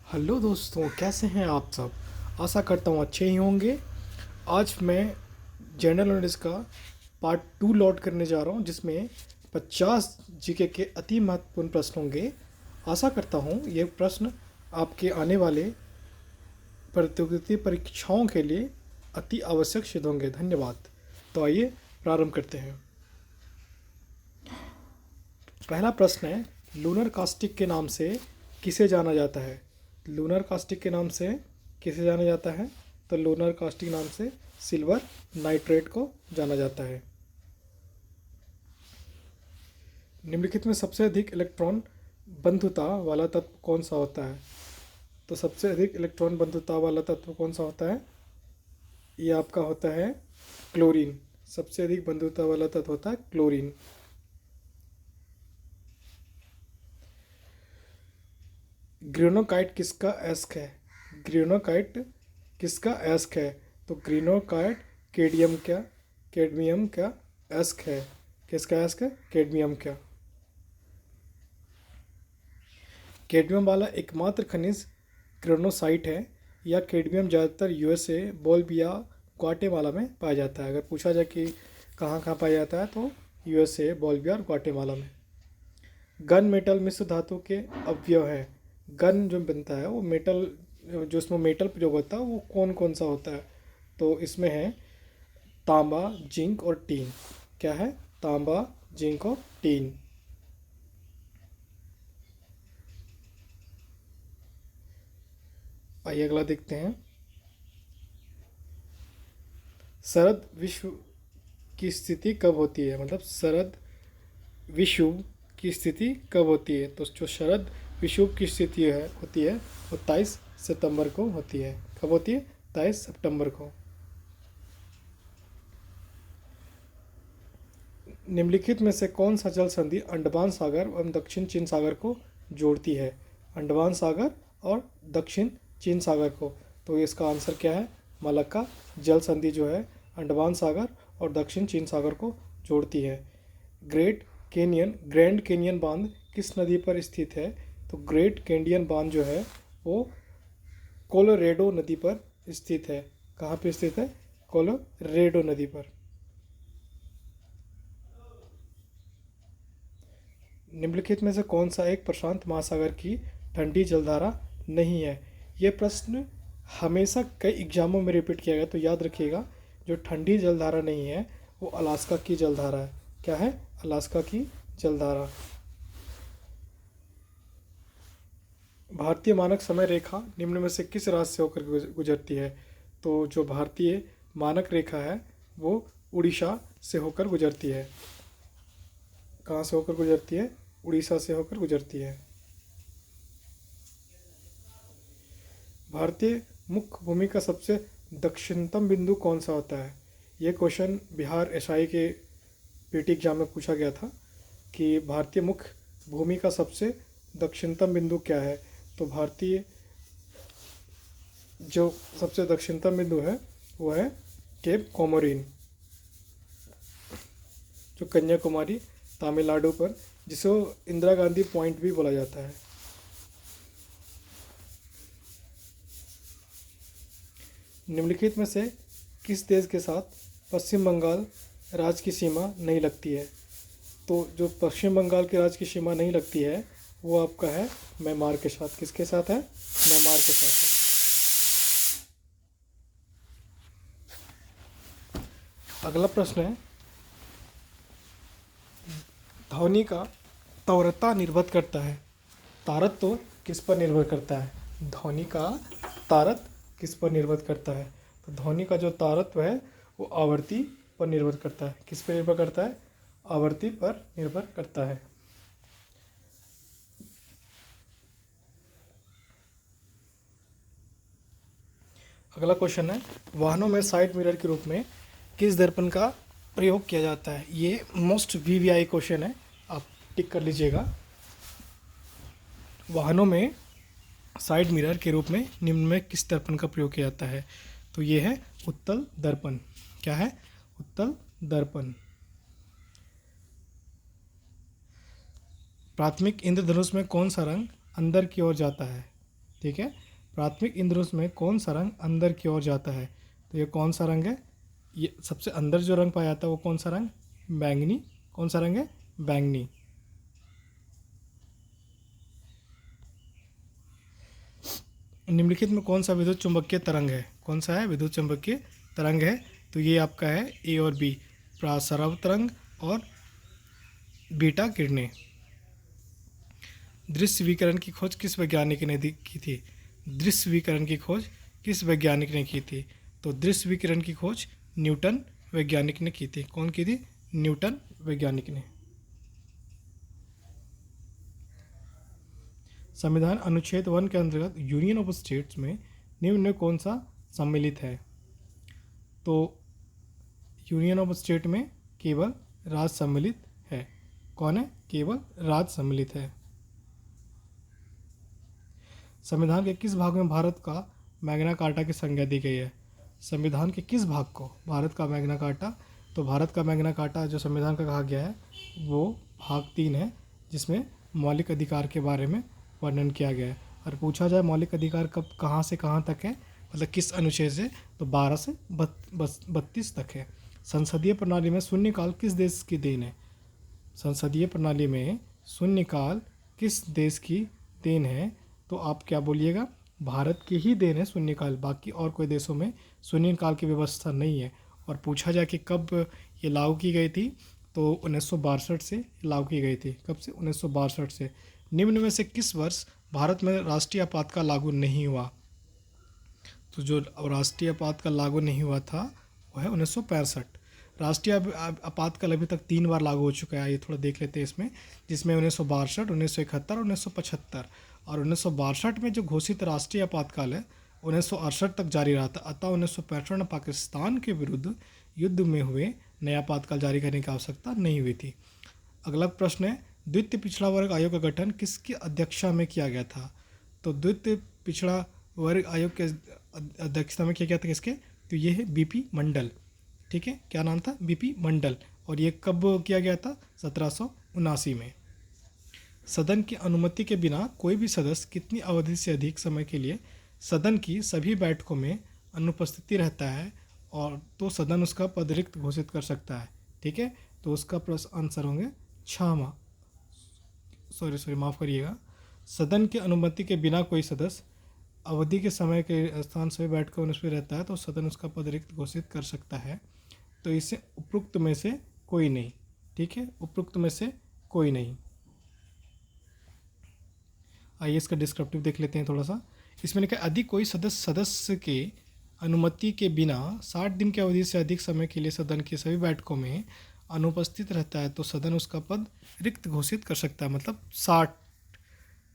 Hello दोस्तों, कैसे हैं आप सब। आशा करता हूँ अच्छे ही होंगे। आज मैं जनरल नॉलेज का पार्ट 2 लॉट करने जा रहा हूँ, जिसमें 50 जीके के अति महत्वपूर्ण प्रश्न होंगे। आशा करता हूँ ये प्रश्न आपके आने वाले प्रतियोगिता परीक्षाओं के लिए अति आवश्यक सिद्ध होंगे। धन्यवाद। तो आइए प्रारंभ करते हैं। पहला प्रश्न है, लूनर कास्टिक के नाम से किसे जाना जाता है। लूनर कास्टिक के नाम से किसे जाना जाता है। तो लूनर कास्टिक नाम से सिल्वर नाइट्रेट को जाना जाता है। निम्नलिखित में सबसे अधिक इलेक्ट्रॉन बंधुता वाला तत्व कौन सा होता है। तो सबसे अधिक इलेक्ट्रॉन बंधुता वाला तत्व कौन सा होता है। ये आपका होता है क्लोरीन। सबसे अधिक बंधुता वाला तत्व होता है क्लोरीन। ग्रेनोकाइट किसका एस्क है। ग्रेनोकाइट किसका एस्क है। तो ग्रेनोकाइट कैडमियम का एस्क है। किसका एस्क है। कैडमियम का। कैडमियम वाला एकमात्र खनिज ग्रेनोसाइट है। यह कैडमियम ज़्यादातर यूएसए, बोल्विया, ग्वाटेमाला में पाया जाता है। अगर पूछा जाए कि कहाँ कहाँ पाया जाता है तो यूएसए, बोल्विया और ग्वाटेमाला में। गन मेटल मिश्र धातु के अवयव है। गन जो बनता है वो मेटल, जो इसमें मेटल प्रयोग होता है वो कौन कौन सा होता है। तो इसमें है तांबा, जिंक और टीन। क्या है। तांबा, जिंक और टीन। आइए अगला देखते हैं। शरद विश्व की स्थिति कब होती है। मतलब शरद विषुव की स्थिति कब होती है। तो जो शरद विषुव की स्थिति होती है वो 23 सितंबर को होती है। कब होती है। 23 सितंबर को। निम्नलिखित में से कौन सा जल संधि अंडमान सागर एवं दक्षिण चीन सागर को जोड़ती है। अंडमान सागर और दक्षिण चीन सागर को। तो इसका आंसर क्या है। मलक्का जल संधि जो है अंडमान सागर और दक्षिण चीन सागर को जोड़ती है। ग्रैंड कैनियन बांध किस नदी पर स्थित है। तो ग्रेट कैनियन बांध जो है वो कोलोरेडो नदी पर स्थित है। कहाँ पर स्थित है। कोलोरेडो नदी पर। निम्नलिखित में से कौन सा एक प्रशांत महासागर की ठंडी जलधारा नहीं है। ये प्रश्न हमेशा कई एग्जामों में रिपीट किया गया, तो याद रखिएगा। जो ठंडी जलधारा नहीं है वो अलास्का की जलधारा है। क्या है। अलास्का की जलधारा। भारतीय मानक समय रेखा निम्न में से किस राज्य से होकर गुजरती है। तो जो भारतीय मानक रेखा है वो उड़ीसा से होकर गुजरती है। कहाँ से होकर गुजरती है। उड़ीसा से होकर गुजरती है। भारतीय मुख्य भूमि का सबसे दक्षिणतम बिंदु कौन सा होता है। यह क्वेश्चन बिहार एसआई के पीटी एग्जाम में पूछा गया था कि भारतीय मुख्य भूमि का सबसे दक्षिणतम बिंदु क्या है। तो भारतीय जो सबसे दक्षिणतम बिंदु है वो है केप कोमोरिन, जो कन्याकुमारी तमिलनाडु पर, जिसे इंदिरा गांधी पॉइंट भी बोला जाता है। निम्नलिखित में से किस देश के साथ पश्चिम बंगाल राज्य की सीमा नहीं लगती है। तो जो पश्चिम बंगाल के राज्य की सीमा नहीं लगती है वो आपका है म्यांमार के साथ। किसके साथ है। म्यांमार के साथ है। अगला प्रश्न है, ध्वनि का तीव्रता निर्भर करता है। तारत्व किस पर निर्भर करता है। ध्वनि का तारत्व किस पर निर्भर करता है। तो ध्वनि का जो तारत्व है वो आवृत्ति पर निर्भर करता है। किस पर निर्भर करता है। आवृत्ति पर निर्भर करता है। अगला क्वेश्चन है, वाहनों में साइड मिरर के रूप में किस दर्पण का प्रयोग किया जाता है। ये मोस्ट वीवीआई क्वेश्चन है, आप टिक कर लीजिएगा। वाहनों में साइड मिरर के रूप में निम्न में किस दर्पण का प्रयोग किया जाता है। तो ये है उत्तल दर्पण। क्या है। उत्तल दर्पण। प्राथमिक इंद्रधनुष में कौन सा रंग अंदर की ओर जाता है। ठीक है। प्राथमिक इंद्रियों में कौन सा रंग अंदर की ओर जाता है? तो ये कौन सा रंग है? ये सबसे अंदर जो रंग पाया जाता है वो कौन सा रंग? बैंगनी। कौन सा रंग है? बैंगनी। निम्नलिखित में कौन सा विद्युत चुंबकीय तरंग है? कौन सा है विद्युत चुंबकीय तरंग है? तो ये आपका है ए और बी, प्रासरव तरंग और बीटा किरणें। दृश्य विकिरण की खोज किस वैज्ञानिक ने की थी? दृश्य विकिरण की खोज किस वैज्ञानिक ने की थी? तो दृश्य विकिरण की खोज न्यूटन वैज्ञानिक ने की थी। कौन की थी? न्यूटन वैज्ञानिक ने। संविधान अनुच्छेद 1 के अंतर्गत यूनियन ऑफ स्टेट्स में निम्न में कौन सा सम्मिलित है? तो यूनियन ऑफ स्टेट में केवल राज्य सम्मिलित है। कौन है? केवल राज्य सम्मिलित है। संविधान के किस भाग में भारत का मैग्ना कार्टा की संज्ञा दी गई है? संविधान के किस भाग को भारत का मैग्ना कार्टा? तो भारत का मैग्ना कार्टा जो संविधान का कहा गया है वो भाग 3 है, जिसमें मौलिक अधिकार के बारे में वर्णन किया गया है। और पूछा जाए मौलिक अधिकार कब कहाँ से कहाँ तक है, मतलब किस अनुच्छेद से, तो 12 से 32 तक है। संसदीय प्रणाली में शून्यकाल किस देश की देन है? संसदीय प्रणाली में शून्यकाल किस देश की देन है? तो आप क्या बोलिएगा? भारत की ही देन है शून्यकाल, बाकी और कोई देशों में शून्यकाल की व्यवस्था नहीं है। और पूछा जाए कि कब ये लागू की गई थी, तो 1962 से लागू की गई थी। कब से? 1962 से। निम्न में से किस वर्ष भारत में राष्ट्रीय आपातकाल लागू नहीं हुआ? तो जो राष्ट्रीय आपातकाल लागू नहीं हुआ था वो है 1965। राष्ट्रीय आपातकाल अभी तक 3 बार लागू हो चुका है, ये थोड़ा देख लेते हैं इसमें, जिसमें 1962, 1971 और 1975। और 1962 में जो घोषित राष्ट्रीय आपातकाल है 1968 तक जारी रहा था। अतः 1965 में पाकिस्तान के विरुद्ध युद्ध में हुए नया आपातकाल जारी करने की आवश्यकता नहीं हुई थी। अगला प्रश्न है, द्वितीय पिछड़ा वर्ग आयोग का गठन किसकी अध्यक्षता में किया गया था? तो द्वितीय पिछड़ा वर्ग आयोग के अध्यक्षता में किया गया था किसके? तो ये है बीपी मंडल। ठीक है, क्या नाम था? बीपी मंडल। और ये कब किया गया था? 1779 में। सदन की अनुमति के बिना कोई भी सदस्य कितनी अवधि से अधिक समय के लिए सदन की सभी बैठकों में अनुपस्थिति रहता है और तो सदन उसका पद रिक्त घोषित कर सकता है। ठीक है, तो उसका प्रश्न आंसर होंगे 6 माह। माफ़ करिएगा। सदन की अनुमति के बिना कोई सदस्य अवधि के समय के स्थान सभी बैठकों में उसमें रहता है तो सदन उसका पद रिक्त घोषित कर सकता है। तो इससे उपरोक्त में से कोई नहीं। ठीक है, उपरोक्त में से कोई नहीं। आइए इसका डिस्क्रिप्टिव देख लेते हैं थोड़ा सा। इसमें लिखा है, यदि कोई सदस्य के अनुमति के बिना 60 दिन की अवधि से अधिक समय के लिए सदन की सभी बैठकों में अनुपस्थित रहता है तो सदन उसका पद रिक्त घोषित कर सकता है। मतलब 60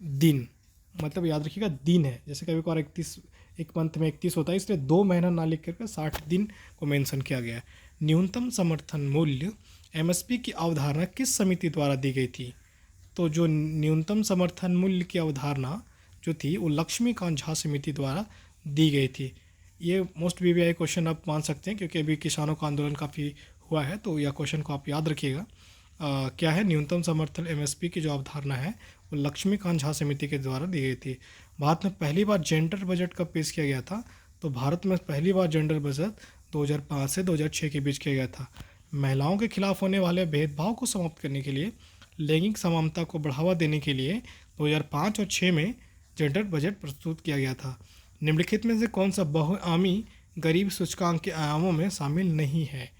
दिन, मतलब याद रखिएगा दिन है। जैसे कभी कभार 31 एक मंथ में 31 होता है, इसलिए 2 महीना ना लिख करके 60 दिन को मेंशन किया गया है। न्यूनतम समर्थन मूल्य एमएसपी की अवधारणा किस समिति द्वारा दी गई थी? तो जो न्यूनतम समर्थन मूल्य की अवधारणा जो थी वो लक्ष्मीकांत झा समिति द्वारा दी गई थी। ये मोस्ट वीवीआई क्वेश्चन आप मान सकते हैं क्योंकि अभी किसानों का आंदोलन काफ़ी हुआ है, तो यह क्वेश्चन को आप याद रखिएगा। क्या है? न्यूनतम समर्थन एमएसपी की जो अवधारणा है वो लक्ष्मीकांत झा समिति के द्वारा दी गई थी। भारत में पहली बार जेंडर बजट कब पेश किया गया था? तो भारत में पहली बार जेंडर बजट 2005 से 2006 के बीच किया गया था। महिलाओं के खिलाफ होने वाले भेदभाव को समाप्त करने के लिए, लैंगिक समानता को बढ़ावा देने के लिए 2005 और 6 में जेंडर बजट प्रस्तुत किया गया था। निम्नलिखित में से कौन सा बहुआयामी गरीब सूचकांक के आयामों में शामिल नहीं है?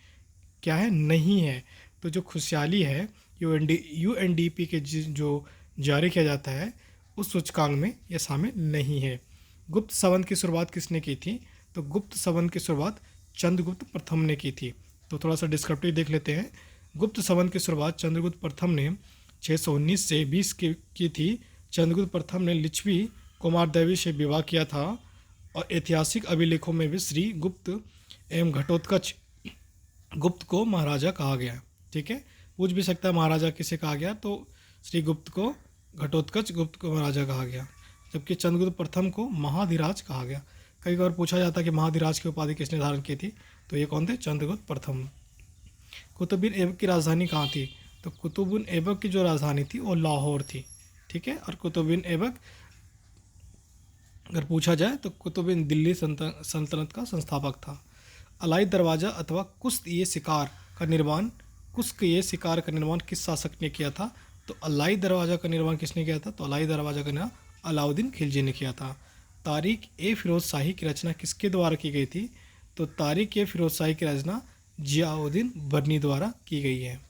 क्या है? नहीं है। तो जो खुशहाली है यूएनडीपी के जो जारी किया जाता है उस सूचकांक में यह शामिल नहीं है। गुप्त संवत की शुरुआत किसने की थी? तो गुप्त संवत की शुरुआत चंद्रगुप्त प्रथम ने की थी। तो थोड़ा सा डिस्क्रिप्टिव देख लेते हैं। गुप्त संवत की शुरुआत चंद्रगुप्त प्रथम ने 619 से 20 की थी। चंद्रगुप्त प्रथम ने लिच्छवी कुमार देवी से विवाह किया था और ऐतिहासिक अभिलेखों में भी श्री गुप्त एवं घटोत्कच गुप्त को महाराजा कहा गया। ठीक है, पूछ भी सकता है महाराजा किसे कहा गया, तो श्री गुप्त को घटोत्कच गुप्त को महाराजा कहा गया, जबकि चंद्रगुप्त प्रथम को महाधिराज कहा गया। कई बार पूछा जाता है कि महाधिराज की उपाधि किसने धारण की थी, तो ये कौन थे? चंद्रगुप्त प्रथम। कुतुबुद्दीन ऐबक की राजधानी कहाँ थी? तो कुतुबुद्दीन ऐबक की जो राजधानी थी वो लाहौर थी। ठीक है, और कुतुबुद्दीन ऐबक अगर पूछा जाए तो कुतुब दिल्ली सल्तनत का संस्थापक था। अलाई दरवाज़ा अथवा कुश्क ये शिकार का निर्माण किस शासक ने किया था? तो अलाई दरवाज़ा का निर्माण किसने किया था? तो अलाई दरवाज़ा का निर्माण अलाउद्दीन खिलजी ने किया था। तारिक ए फिरोज शाही की रचना किसके द्वारा की गई थी? तो तारिक ए फिरोज शाही की रचना जियाउद्दीन बर्नी द्वारा की गई है।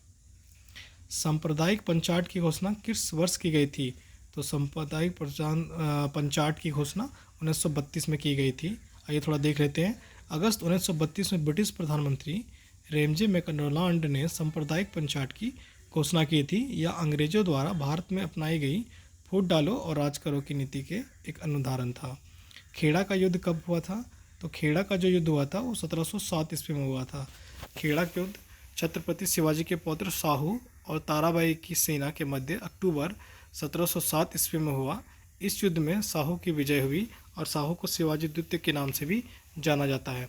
सांप्रदायिक पंचाट की घोषणा किस वर्ष की गई थी? तो सांप्रदायिक पंचाट की घोषणा 1932 में की गई थी। आइए थोड़ा देख लेते हैं। अगस्त 1932 में ब्रिटिश प्रधानमंत्री रेमजे मैकडोनाल्ड ने सांप्रदायिक पंचाट की घोषणा की थी। यह अंग्रेजों द्वारा भारत में अपनाई गई फूट डालो और राज करो की नीति के एक अनुदाहरण था। खेड़ा का युद्ध कब हुआ था? तो खेड़ा का जो युद्ध हुआ था वो 1707 ईस्वी में हुआ था। खेड़ा का युद्ध छत्रपति शिवाजी के पौत्र शाहू और ताराबाई की सेना के मध्य अक्टूबर 1707 ईस्वी में हुआ। इस युद्ध में शाहू की विजय हुई और शाहू को शिवाजी द्वितीय के नाम से भी जाना जाता है।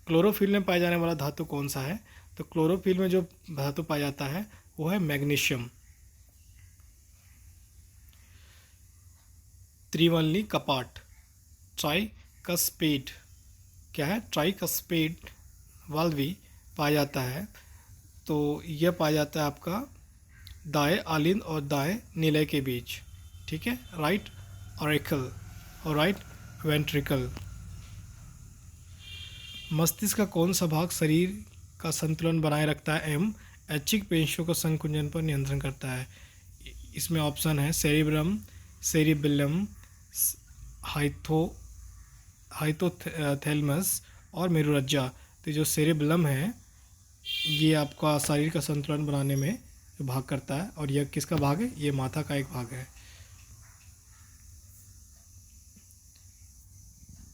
क्लोरोफिल में पाया जाने वाला धातु कौन सा है? तो क्लोरोफिल में जो धातु पाया जाता है वो है मैग्नीशियम। त्रिवलनी कपाट ट्राइकस्पेड क्या है? ट्राइकस्पेड वाल्व भी पाया जाता है। तो यह पाया जाता है आपका दाएं आलिंद और दाएं निलय के बीच। ठीक है, राइट ऑरिकल और राइट वेंट्रिकल। मस्तिष्क का कौन सा भाग शरीर का संतुलन बनाए रखता है एवं ऐच्छिक पेशियों को संकुचन पर नियंत्रण करता है? इसमें ऑप्शन है सेरिब्रम, सेरिबेलम, हाइपोथैलेमस और मेरुरज्जा। तो जो सेरिबेलम है ये आपका शरीर का संतुलन बनाने में भाग करता है। और यह किसका भाग है? ये माथा का एक भाग है।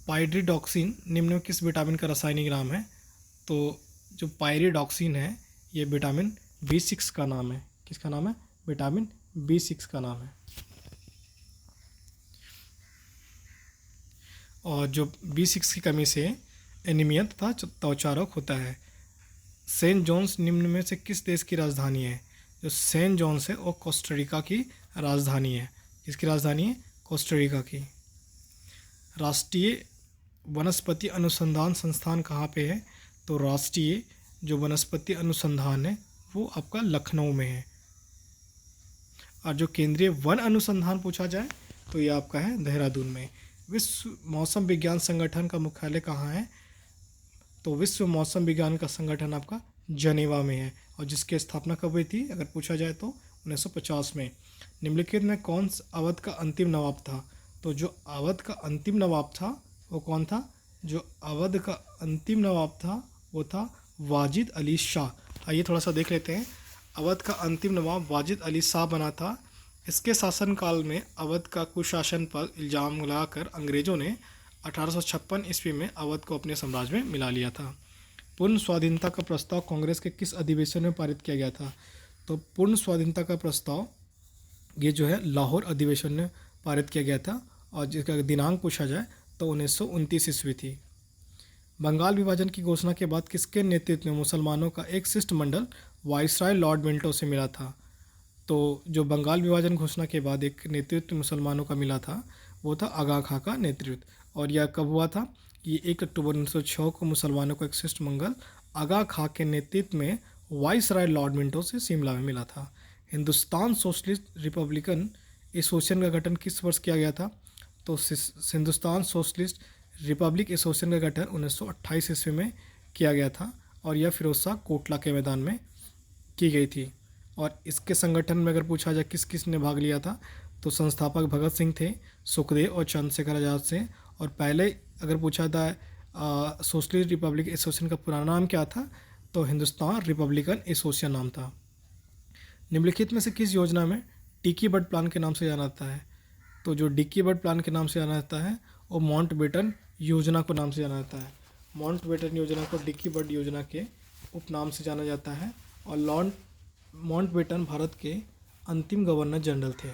पाइरिडॉक्सिन निम्न में किस विटामिन का रासायनिक नाम है? तो जो पाइरिडॉक्सिन है ये विटामिन B6 का नाम है। किसका नाम है? विटामिन B6 का नाम है। और जो B6 की कमी से एनीमिया तथा त्वचा रोग होता है। सेंट जॉन्स निम्न में से किस देश की राजधानी है? जो सेंट जॉन्स है वो कोस्टारिका की राजधानी है। किसकी राजधानी है? कोस्टारिका की। राष्ट्रीय वनस्पति अनुसंधान संस्थान कहाँ पे है? तो राष्ट्रीय जो वनस्पति अनुसंधान है वो आपका लखनऊ में है। और जो केंद्रीय वन अनुसंधान पूछा जाए तो ये आपका है देहरादून में। विश्व मौसम विज्ञान संगठन का मुख्यालय कहाँ है? तो विश्व मौसम विज्ञान का संगठन आपका जनेवा में है। और जिसकी स्थापना कब हुई थी अगर पूछा जाए तो 1950 में। निम्नलिखित में कौन अवध का अंतिम नवाब था? तो जो अवध का अंतिम नवाब था वो कौन था? जो अवध का अंतिम नवाब था वो था वाजिद अली शाह। आइए थोड़ा सा देख लेते हैं। अवध का अंतिम नवाब वाजिद अली शाह बना था। इसके शासनकाल में अवध का कुशासन पर इल्ज़ाम लगाकर अंग्रेज़ों ने 1856 ईस्वी में अवध को अपने साम्राज्य में मिला लिया था। पूर्ण स्वाधीनता का प्रस्ताव कांग्रेस के किस अधिवेशन में पारित किया गया था? तो पूर्ण स्वाधीनता का प्रस्ताव ये जो है लाहौर अधिवेशन में पारित किया गया था। और जिसका दिनांक पूछा जाए तो 1929 ईस्वी थी। बंगाल विभाजन की घोषणा के बाद किसके नेतृत्व में मुसलमानों का एक शिष्टमंडल वाइसराय लॉर्ड मिंटो से मिला था? तो जो बंगाल विभाजन घोषणा के बाद एक नेतृत्व मुसलमानों का मिला था वो था आगा खां का नेतृत्व। और यह कब हुआ था? ये 1 अक्टूबर 1906 को मुसलमानों को एक शिष्टमंडल आगा खां के नेतृत्व में वाइसराय लॉर्ड मिंटो से शिमला में मिला था। हिंदुस्तान सोशलिस्ट रिपब्लिकन एसोसिएशन का गठन किस वर्ष किया गया था? तो हिंदुस्तान सोशलिस्ट रिपब्लिक एसोसिएशन का गठन 1928 ईस्वी में किया गया था। और यह फिरोज शाह कोटला के मैदान में की गई थी। और इसके संगठन में अगर पूछा जाए किस किस ने भाग लिया था तो संस्थापक भगत सिंह थे, सुखदेव और चंद्रशेखर आज़ाद से। और पहले अगर पूछा था सोशलिस्ट रिपब्लिक एसोसिएशन का पुराना नाम क्या था? तो हिंदुस्तान रिपब्लिकन एसोसिएशन नाम था। निम्नलिखित में से किस योजना में डिकी बर्ड प्लान के नाम से जाना जाता है? तो जो डिकी बर्ड प्लान के नाम से जाना जाता है वो माउंटबेटन योजना को नाम से जाना जाता है। माउंटबेटन योजना को डिकी बर्ड योजना के उपनाम से जाना जाता है। और लॉर्ड माउंटबेटन भारत के अंतिम गवर्नर जनरल थे।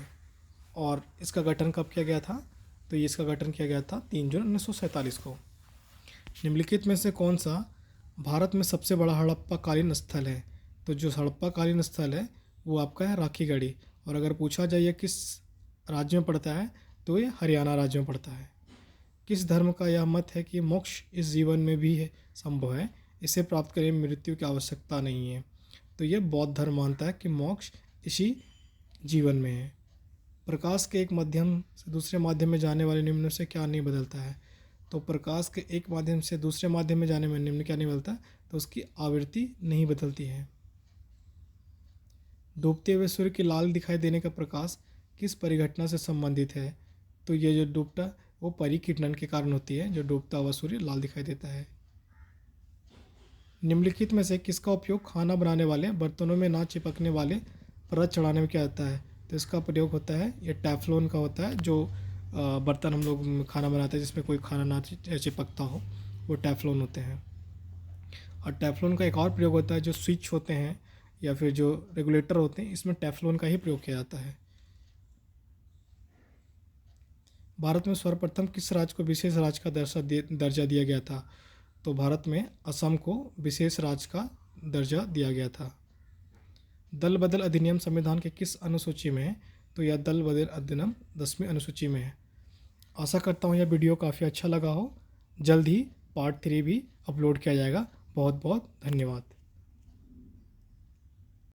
और इसका गठन कब किया गया था? तो ये इसका गठन किया गया था 3 जून 1947 को। निम्नलिखित में से कौन सा भारत में सबसे बड़ा हड़प्पा कालीन स्थल है? तो जो हड़प्पा कालीन स्थल है वो आपका है राखीगढ़ी। और अगर पूछा जाए किस राज्य में पड़ता है तो ये हरियाणा राज्य में पड़ता है। किस धर्म का यह मत है कि मोक्ष इस जीवन में भी है संभव है, इसे प्राप्त करने में मृत्यु की आवश्यकता नहीं है। तो यह बौद्ध धर्म मानता है कि मोक्ष इसी जीवन में है। प्रकाश के एक माध्यम से दूसरे माध्यम में जाने वाले निम्न से क्या नहीं बदलता है? तो प्रकाश के एक माध्यम से दूसरे माध्यम में जाने में निम्न क्या नहीं बदलता? तो उसकी आवृत्ति नहीं बदलती है। डूबते हुए सूर्य की लाल दिखाई देने का प्रकाश किस परिघटना से संबंधित है? तो ये जो डूबता वो परिकिरणन के कारण होती है, जो डूबता हुआ सूर्य लाल दिखाई देता है। निम्नलिखित में से किसका उपयोग खाना बनाने वाले बर्तनों में ना चिपकने वाले परत चढ़ाने में किया जाता है? तो इसका प्रयोग होता है, ये टेफ्लॉन का होता है। जो बर्तन हम लोग खाना बनाते हैं जिसमें कोई खाना ना चिपकता हो, वो टेफ्लॉन होते हैं। और टेफ्लॉन का एक और प्रयोग होता है, जो स्विच होते हैं या फिर जो रेगुलेटर होते हैं, इसमें टेफ्लॉन का ही प्रयोग किया जाता है। भारत में सर्वप्रथम किस राज्य को विशेष राज्य का दर्जा दिया गया था? तो भारत में असम को विशेष राज्य का दर्जा दिया गया था। दल बदल अधिनियम संविधान के किस अनुसूची में है? तो यह दल बदल अधिनियम 10वीं अनुसूची में है। आशा करता हूँ यह वीडियो काफ़ी अच्छा लगा हो। जल्द ही पार्ट 3 भी अपलोड किया जाएगा। बहुत बहुत धन्यवाद।